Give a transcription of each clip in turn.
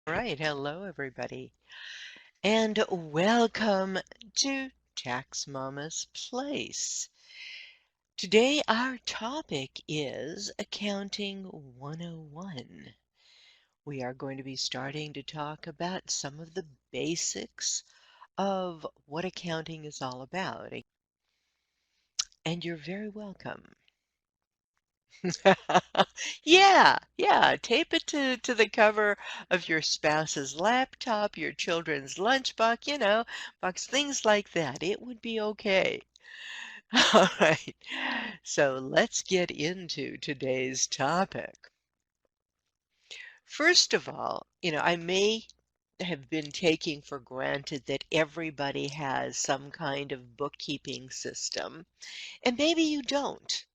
Right, hello everybody, and welcome to Tax Mama's Place. Today our topic is Accounting 101. We are going to be starting to talk about some of the basics of what accounting is all about, and you're very welcome. Yeah, tape it to the cover of your spouse's laptop, your children's lunchbox, box, things like that. It would be okay. All right. So let's get into today's topic. First of all, I may have been taking for granted that everybody has some kind of bookkeeping system, and maybe you don't.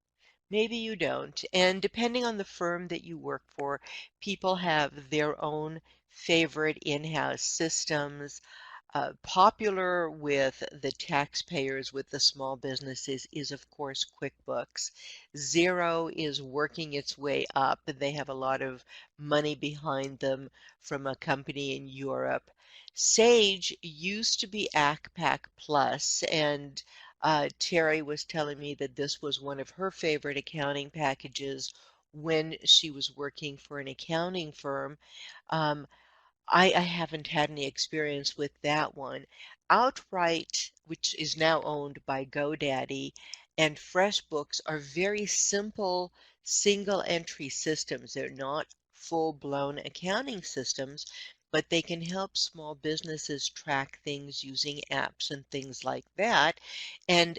Maybe you don't. And depending on the firm that you work for, people have their own favorite in-house systems. Popular with the taxpayers, with the small businesses, is of course QuickBooks. Xero is working its way up, and they have a lot of money behind them from a company in Europe. Sage used to be ACPAC Plus, and Terry was telling me that this was one of her favorite accounting packages when she was working for an accounting firm. Um, I haven't had any experience with that one. Outright, which is now owned by GoDaddy, and FreshBooks are very simple single entry systems. They're not full-blown accounting systems, but they can help small businesses track things using apps and things like that, and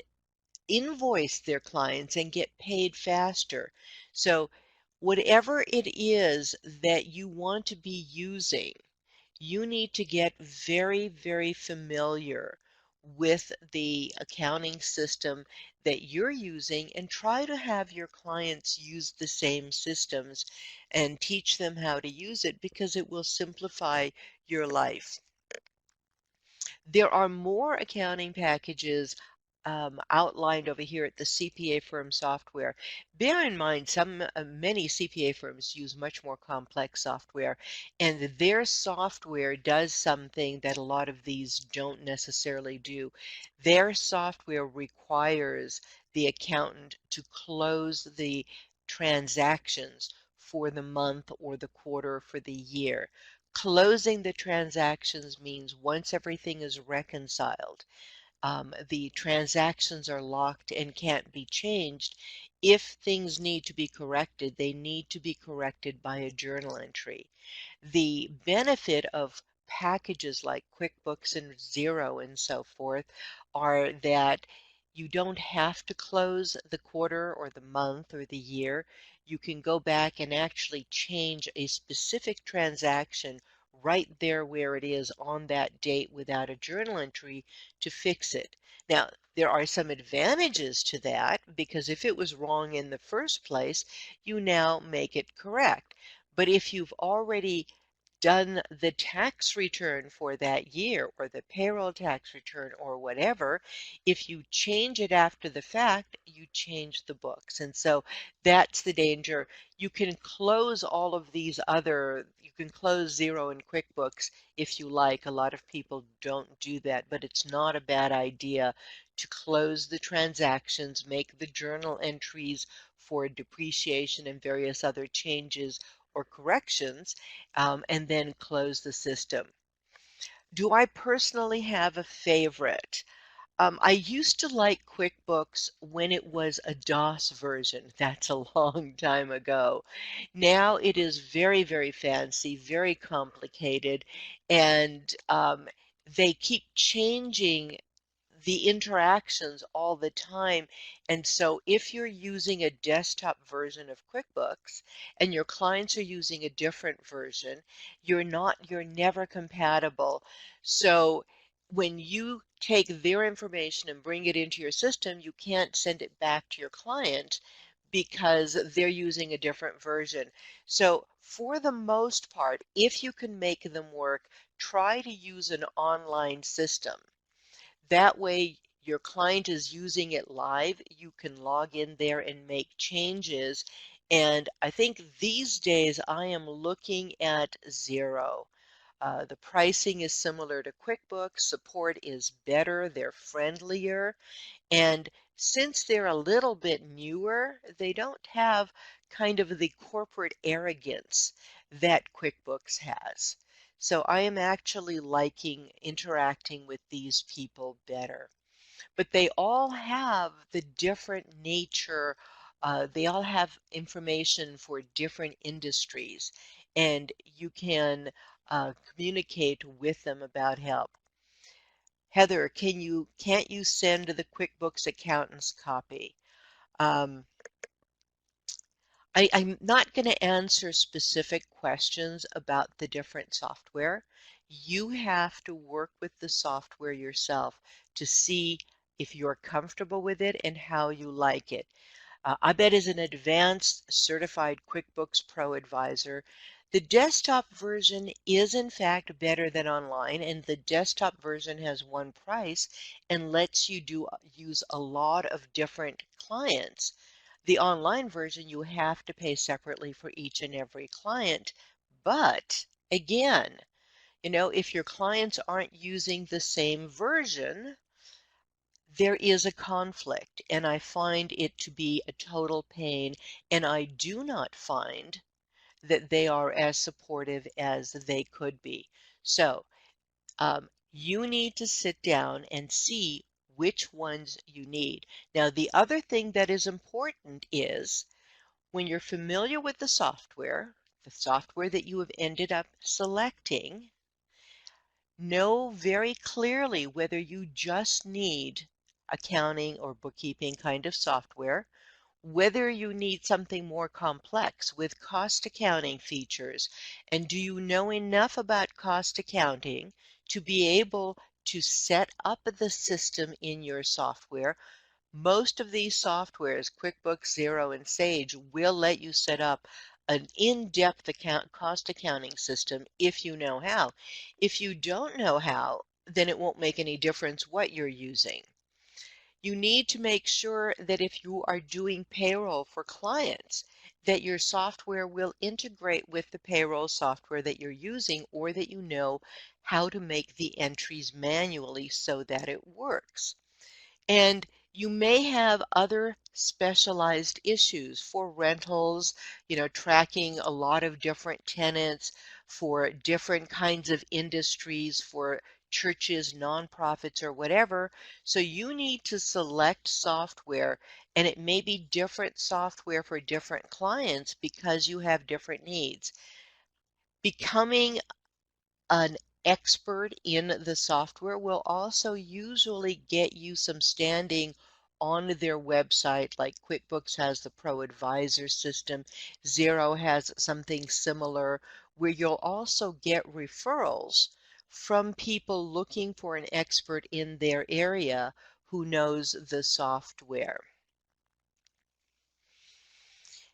invoice their clients and get paid faster. So whatever it is that you want to be using, you need to get very, very familiar with the accounting system that you're using and try to have your clients use the same systems and teach them how to use it because it will simplify your life. There are more accounting packages outlined over here at the CPA firm software. Bear in mind, many CPA firms use much more complex software, and their software does something that a lot of these don't necessarily do. Their software requires the accountant to close the transactions for the month or the quarter for the year. Closing the transactions means once everything is reconciled, the transactions are locked and can't be changed. If things need to be corrected, they need to be corrected by a journal entry. The benefit of packages like QuickBooks and Xero and so forth are that you don't have to close the quarter or the month or the year. You can go back and actually change a specific transaction right there where it is on that date without a journal entry to fix it. Now, there are some advantages to that because if it was wrong in the first place, you now make it correct. But if you've already done the tax return for that year or the payroll tax return or whatever, if you change it after the fact, you change the books. And so that's the danger. You can close all of these you can close Xero and QuickBooks if you like. A lot of people don't do that, but it's not a bad idea to close the transactions, make the journal entries for depreciation and various other changes or corrections, and then close the system. Do I personally have a favorite? I used to like QuickBooks when it was a DOS version. That's a long time ago. Now it is very, very fancy, very complicated, and they keep changing the interactions all the time. And so if you're using a desktop version of QuickBooks and your clients are using a different version, you're never compatible. So when you take their information and bring it into your system, you can't send it back to your client because they're using a different version. So for the most part, if you can make them work, try to use an online system. That way, your client is using it live. You can log in there and make changes. And I think these days I am looking at Xero. The pricing is similar to QuickBooks. Support is better. They're friendlier. And since they're a little bit newer, they don't have kind of the corporate arrogance that QuickBooks has. So I am actually liking interacting with these people better. But they all have the different nature, they all have information for different industries, and you can communicate with them about help. Heather, can't you send the QuickBooks accountant's copy? Um, I'm not going to answer specific questions about the different software. You have to work with the software yourself to see if you're comfortable with it and how you like it. I bet as an advanced certified QuickBooks Pro advisor, the desktop version is in fact better than online, and the desktop version has one price and lets you use a lot of different clients. The online version you have to pay separately for each and every client. But again, if your clients aren't using the same version, there is a conflict, and I find it to be a total pain, and I do not find that they are as supportive as they could be. So you need to sit down and see which ones you need. Now, the other thing that is important is when you're familiar with the software that you have ended up selecting, know very clearly whether you just need accounting or bookkeeping kind of software, whether you need something more complex with cost accounting features, and do you know enough about cost accounting to be able to set up the system in your software. Most of these softwares, QuickBooks, Xero, and Sage, will let you set up an in-depth cost accounting system if you know how. If you don't know how, then it won't make any difference what you're using. You need to make sure that if you are doing payroll for clients, that your software will integrate with the payroll software that you're using, or that you know how to make the entries manually so that it works. And you may have other specialized issues for rentals, tracking a lot of different tenants, for different kinds of industries, for churches, nonprofits, or whatever. So you need to select software, and it may be different software for different clients because you have different needs. Becoming an expert in the software will also usually get you some standing on their website, like QuickBooks has the Pro Advisor system. Xero has something similar, where you'll also get referrals from people looking for an expert in their area who knows the software.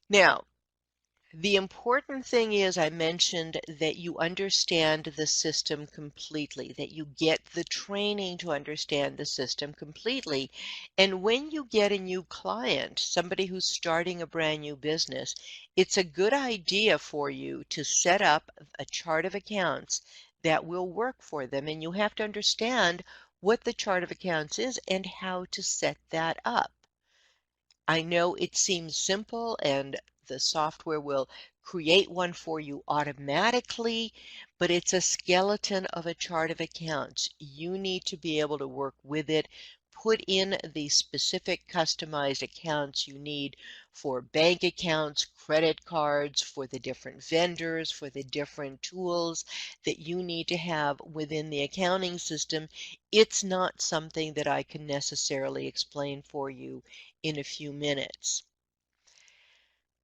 Now, the important thing is, I mentioned that you understand the system completely, that you get the training to understand the system completely. And when you get a new client, somebody who's starting a brand new business, it's a good idea for you to set up a chart of accounts that will work for them. And you have to understand what the chart of accounts is and how to set that up. I know it seems simple and the software will create one for you automatically, but it's a skeleton of a chart of accounts. You need to be able to work with it, put in the specific customized accounts you need for bank accounts, credit cards, for the different vendors, for the different tools that you need to have within the accounting system. It's not something that I can necessarily explain for you in a few minutes.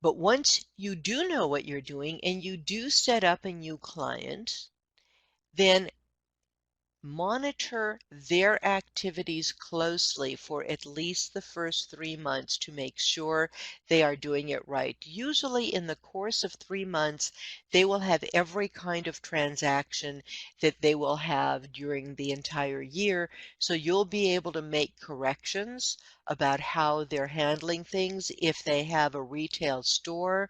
But once you do know what you're doing and you do set up a new client, then monitor their activities closely for at least the first 3 months to make sure they are doing it right. Usually in the course of 3 months, they will have every kind of transaction that they will have during the entire year. So you'll be able to make corrections about how they're handling things. If they have a retail store,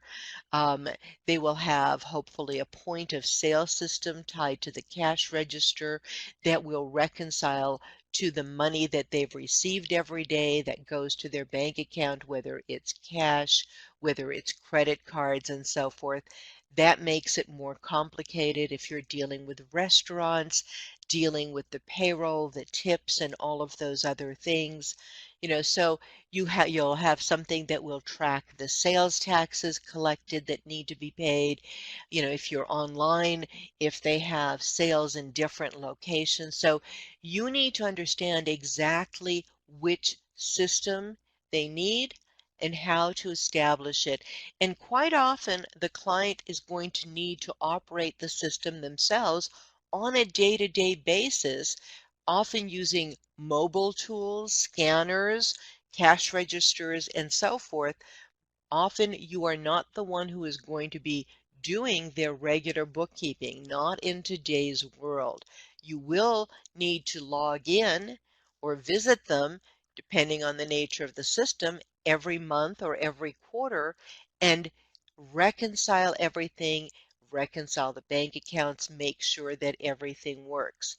um, they will have hopefully a point of sale system tied to the cash register that will reconcile to the money that they've received every day that goes to their bank account, whether it's cash, whether it's credit cards, and so forth. That makes it more complicated if you're dealing with restaurants, dealing with the payroll, the tips, and all of those other things. So you'll have something that will track the sales taxes collected that need to be paid. If you're online, if they have sales in different locations. So you need to understand exactly which system they need and how to establish it. And quite often, the client is going to need to operate the system themselves on a day-to-day basis, often using mobile tools, scanners, cash registers, and so forth. Often you are not the one who is going to be doing their regular bookkeeping, not in today's world. You will need to log in or visit them, depending on the nature of the system, every month or every quarter and reconcile everything, reconcile the bank accounts, make sure that everything works.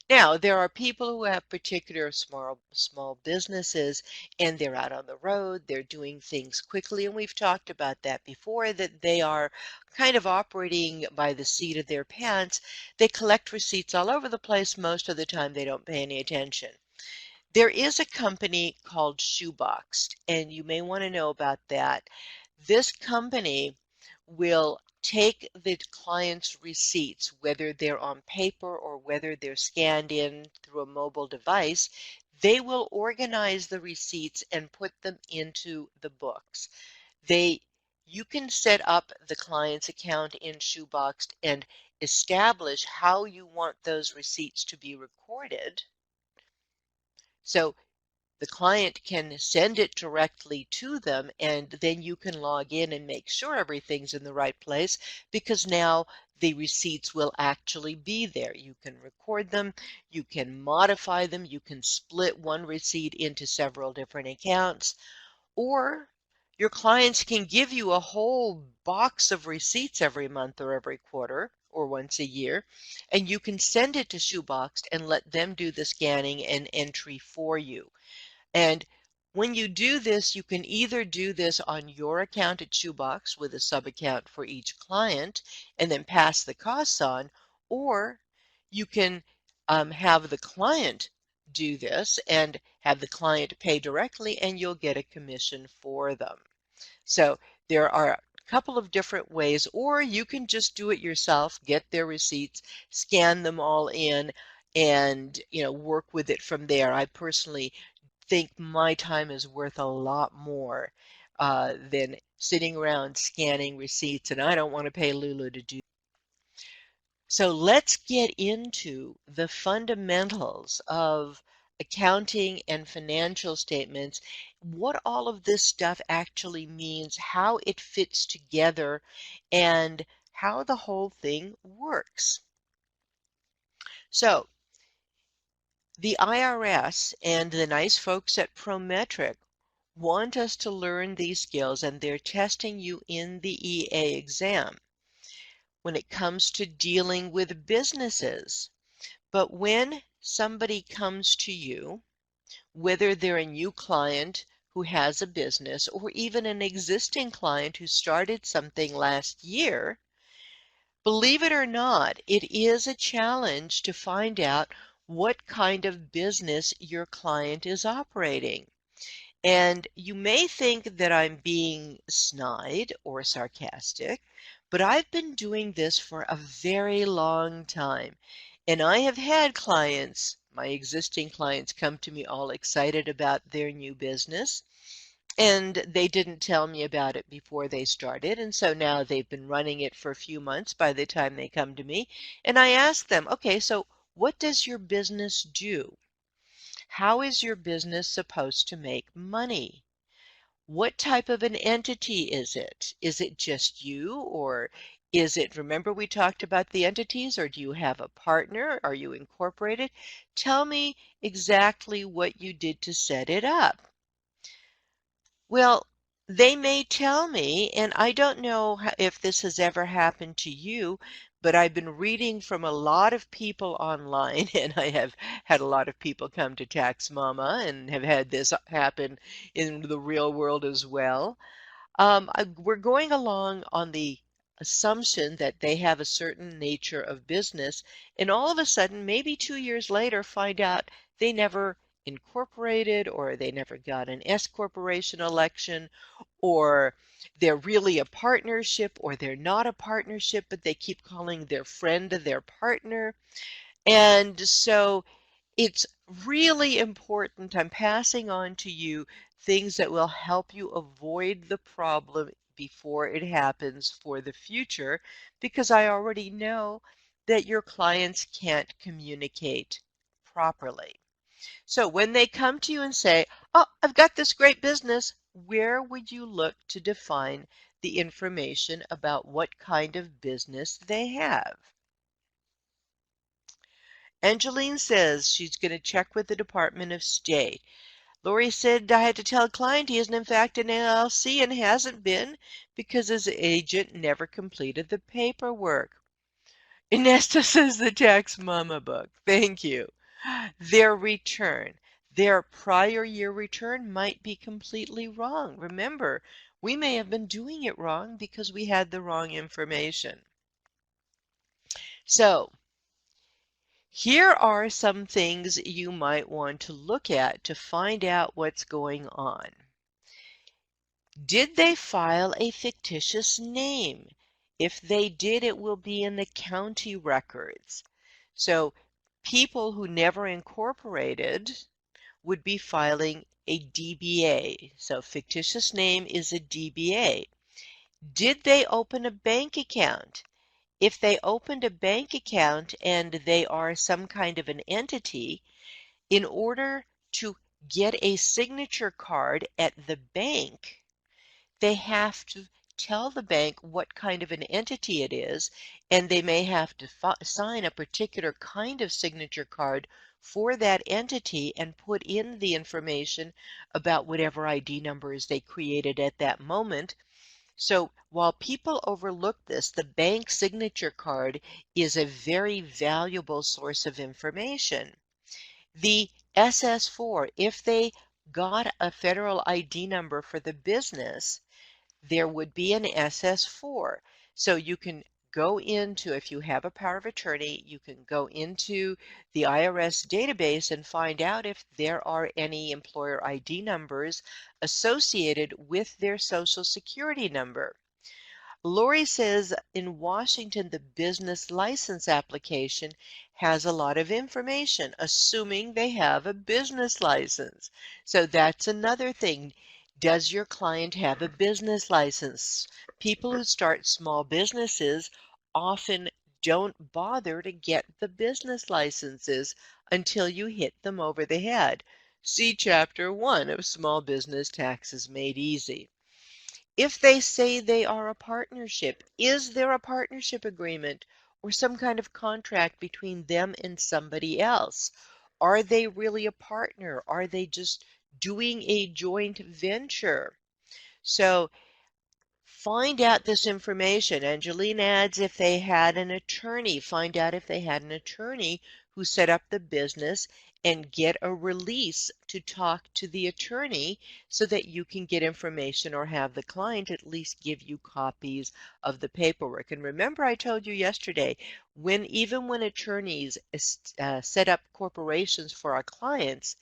Now, there are people who have particular small businesses and they're out on the road, they're doing things quickly, and we've talked about that before, that they are kind of operating by the seat of their pants. They collect receipts all over the place. Most of the time, they don't pay any attention. There is a company called Shoeboxed, and you may want to know about that. This company will take the client's receipts, whether they're on paper or whether they're scanned in through a mobile device. They will organize the receipts and put them into the books. They You can set up the client's account in Shoeboxed and establish how you want those receipts to be recorded. So the client can send it directly to them, and then you can log in and make sure everything's in the right place because now the receipts will actually be there. You can record them, you can modify them, you can split one receipt into several different accounts, or your clients can give you a whole box of receipts every month or every quarter or once a year, and you can send it to Shoeboxed and let them do the scanning and entry for you. And when you do this, you can either do this on your account at Shoebox with a sub-account for each client and then pass the costs on, or you can have the client do this and have the client pay directly and you'll get a commission for them. So there are a couple of different ways, or you can just do it yourself, get their receipts, scan them all in, and work with it from there. I personally think my time is worth a lot more than sitting around scanning receipts, and I don't want to pay Lulu to do. So let's get into the fundamentals of accounting and financial statements, what all of this stuff actually means, how it fits together, and how the whole thing works. So the IRS and the nice folks at Prometric want us to learn these skills, and they're testing you in the EA exam when it comes to dealing with businesses. But when somebody comes to you, whether they're a new client who has a business or even an existing client who started something last year, believe it or not, it is a challenge to find out what kind of business your client is operating. And you may think that I'm being snide or sarcastic, but I've been doing this for a very long time. And I have had clients, my existing clients, come to me all excited about their new business. And they didn't tell me about it before they started. And so now they've been running it for a few months by the time they come to me. And I ask them, okay, so what does your business do? How is your business supposed to make money? What type of an entity is it? Is it just you, or remember we talked about the entities, or do you have a partner? Are you incorporated? Tell me exactly what you did to set it up. Well, they may tell me, and I don't know if this has ever happened to you, but I've been reading from a lot of people online, and I have had a lot of people come to Tax Mama and have had this happen in the real world as well. We're going along on the assumption that they have a certain nature of business, and all of a sudden, maybe 2 years later, find out they never incorporated or they never got an S corporation election, or they're really a partnership or they're not a partnership, but they keep calling their friend their partner. And so it's really important. I'm passing on to you things that will help you avoid the problem before it happens for the future, because I already know that your clients can't communicate properly. So when they come to you and say, "Oh, I've got this great business," where would you look to define the information about what kind of business they have? Angeline says she's going to check with the Department of State. Lori said I had to tell a client he isn't in fact an LLC and hasn't been because his agent never completed the paperwork. Inesta says the Tax Mama book. Thank you. Their return. Their prior year return might be completely wrong. Remember, we may have been doing it wrong because we had the wrong information. So, here are some things you might want to look at to find out what's going on. Did they file a fictitious name? If they did, it will be in the county records. So people who never incorporated would be filing a DBA. So fictitious name is a DBA. Did they open a bank account? If they opened a bank account and they are some kind of an entity, in order to get a signature card at the bank, they have to tell the bank what kind of an entity it is, and they may have to sign a particular kind of signature card for that entity and put in the information about whatever ID numbers they created at that moment. So while people overlook this, the bank signature card is a very valuable source of information. The SS4, if they got a federal ID number for the business, there would be an SS4. So you can go into, if you have a power of attorney, you can go into the IRS database and find out if there are any employer ID numbers associated with their social security number. Lori says in Washington, the business license application has a lot of information, assuming they have a business license. So that's another thing. Does your client have a business license? People who start small businesses often don't bother to get the business licenses until you hit them over the head. See Chapter 1 of Small Business Taxes Made Easy. If they say they are a partnership, is there a partnership agreement or some kind of contract between them and somebody else? Are they really a partner? Are they just doing a joint venture? So find out this information. Angeline adds if they had an attorney, find out if they had an attorney who set up the business and get a release to talk to the attorney so that you can get information or have the client at least give you copies of the paperwork. And remember, I told you yesterday, even when attorneys set up corporations for our clients,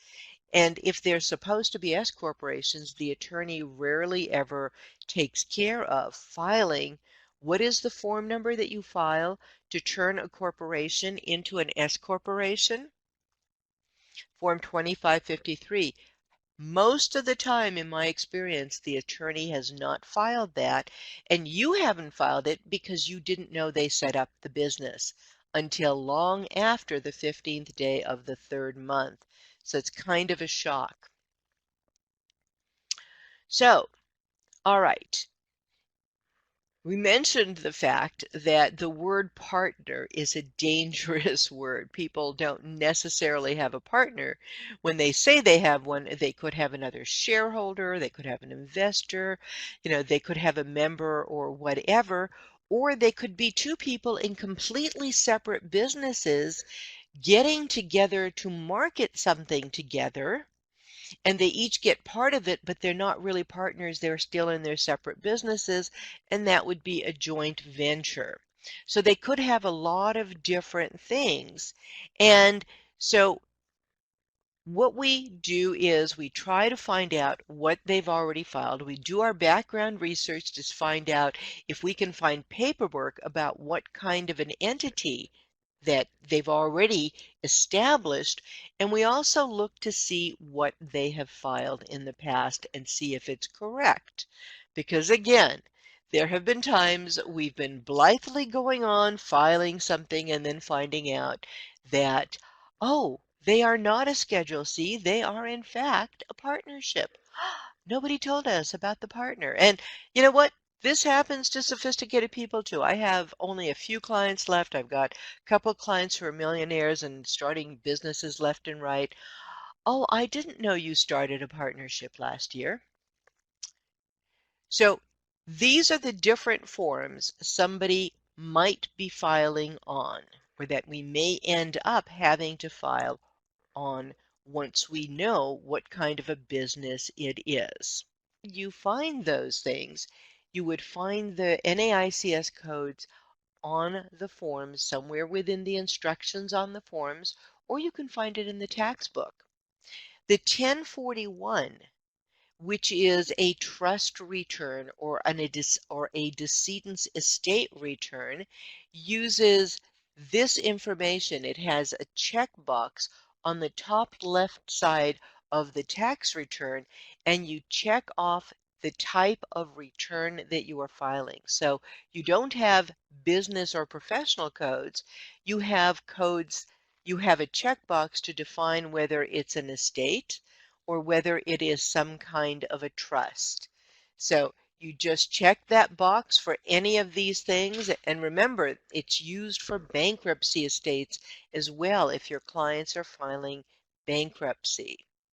and if they're supposed to be S corporations, the attorney rarely ever takes care of filing. What is the form number that you file to turn a corporation into an S corporation? Form 2553. Most of the time, in my experience, the attorney has not filed that, and you haven't filed it because you didn't know they set up the business until long after the 15th day of the third month. So it's kind of a shock. So, all right. We mentioned the fact that the word partner is a dangerous word. People don't necessarily have a partner. When they say they have one, they could have another shareholder, they could have an investor, they could have a member or whatever, or they could be two people in completely separate businesses getting together to market something together, and they each get part of it, but they're not really partners. They're still in their separate businesses, and that would be a joint venture. So they could have a lot of different things. And so what we do is we try to find out what they've already filed. We do our background research to find out if we can find paperwork about what kind of an entity that they've already established. And we also look to see what they have filed in the past and see if it's correct. Because again, there have been times we've been blithely going on filing something and then finding out that, oh, they are not a Schedule C. They are, in fact, a partnership. Nobody told us about the partner. And you know what? This happens to sophisticated people too. I have only a few clients left. I've got a couple clients who are millionaires and starting businesses left and right. Oh, I didn't know you started a partnership last year. So these are the different forms somebody might be filing on, or that we may end up having to file on once we know what kind of a business it is. You find those things, you would find the NAICS codes on the forms somewhere within the instructions on the forms, or you can find it in the tax book. The 1041, which is a trust return or a decedent's estate return, uses this information. It has a checkbox on the top left side of the tax return, and you check off the type of return that you are filing. So you don't have business or professional codes. You have codes, you have a checkbox to define whether it's an estate or whether it is some kind of a trust. So you just check that box for any of these things. And remember, it's used for bankruptcy estates as well if your clients are filing bankruptcy.